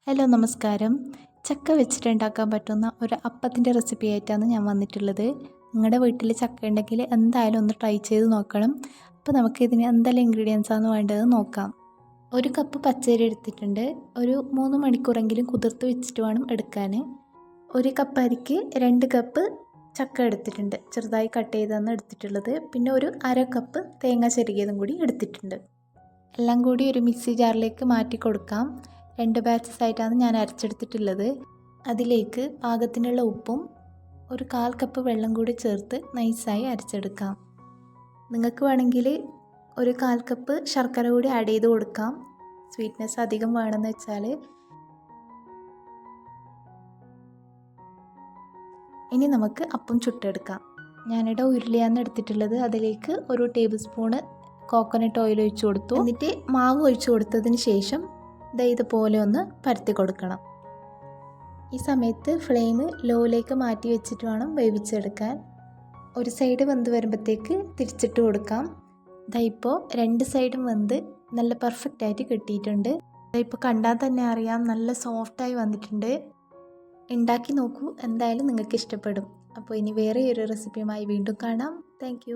Hello നമസ്കാരം. ചക്ക വെച്ചിട്ട് ഉണ്ടാക്കാൻ പറ്റുന്ന ഒരു അപ്പത്തിൻ്റെ റെസിപ്പി ആയിട്ടാണ് ഞാൻ വന്നിട്ടുള്ളത്. നിങ്ങളുടെ വീട്ടിൽ ചക്ക ഉണ്ടെങ്കിൽ എന്തായാലും ഒന്ന് ട്രൈ ചെയ്ത് നോക്കണം. അപ്പോൾ നമുക്ക് ഇതിന് എന്തെല്ലാം ഇൻഗ്രീഡിയൻസ് ആണ് വേണ്ടത് നോക്കാം. 1 കപ്പ് പച്ചരി എടുത്തിട്ടുണ്ട്. ഒരു 3 മണിക്കൂറെങ്കിലും കുതിർത്ത് വെച്ചിട്ട് വേണം എടുക്കാൻ. 1 കപ്പ് അരിക്ക് 2 കപ്പ് ചക്ക എടുത്തിട്ടുണ്ട്. ചെറുതായി കട്ട് ചെയ്താണ് എടുത്തിട്ടുള്ളത്. പിന്നെ ഒരു 1/2 കപ്പ് തേങ്ങ ചെരുകിയതും കൂടി എടുത്തിട്ടുണ്ട്. എല്ലാം കൂടി ഒരു മിക്സി ജാറിലേക്ക് മാറ്റി കൊടുക്കാം. 2 ബാച്ചസ് ആയിട്ടാണ് ഞാൻ അരച്ചെടുത്തിട്ടുള്ളത്. അതിലേക്ക് പാകത്തിനുള്ള ഉപ്പും ഒരു 1/4 കപ്പ് വെള്ളം കൂടി ചേർത്ത് നൈസായി അരച്ചെടുക്കാം. നിങ്ങൾക്ക് വേണമെങ്കിൽ ഒരു 1/4 കപ്പ് ശർക്കര കൂടി ആഡ് ചെയ്ത് കൊടുക്കാം, സ്വീറ്റ്നെസ് അധികം വേണമെന്ന് വെച്ചാൽ. ഇനി നമുക്ക് അപ്പം ചുട്ടെടുക്കാം. ഞാനിവിടെ ഉരുളിയാണ് എടുത്തിട്ടുള്ളത്. അതിലേക്ക് 1 ടേബിൾ സ്പൂണ് കോക്കനട്ട് ഓയിൽ ഒഴിച്ചു കൊടുത്തു. എന്നിട്ട് മാവ് ഒഴിച്ചു കൊടുത്തതിന് ശേഷം ഇതുപോലെ ഒന്ന് പരത്തി കൊടുക്കണം. ഈ സമയത്ത് ഫ്ലെയിം ലോയിലേക്ക് മാറ്റി വെച്ചിട്ട് വേണം വേവിച്ചെടുക്കാൻ. ഒരു സൈഡ് വെന്ത് വരുമ്പോഴത്തേക്ക് തിരിച്ചിട്ട് കൊടുക്കാം. ഇപ്പോൾ 2 സൈഡും വെന്ത് നല്ല പെർഫെക്റ്റ് ആയിട്ട് കിട്ടിയിട്ടുണ്ട്. ഇപ്പോൾ കണ്ടാൽ തന്നെ അറിയാം, നല്ല സോഫ്റ്റായി വന്നിട്ടുണ്ട്. ഉണ്ടാക്കി നോക്കൂ, എന്തായാലും നിങ്ങൾക്ക് ഇഷ്ടപ്പെടും. അപ്പോൾ ഇനി വേറെ ഒരു റെസിപ്പിയുമായി വീണ്ടും കാണാം. താങ്ക്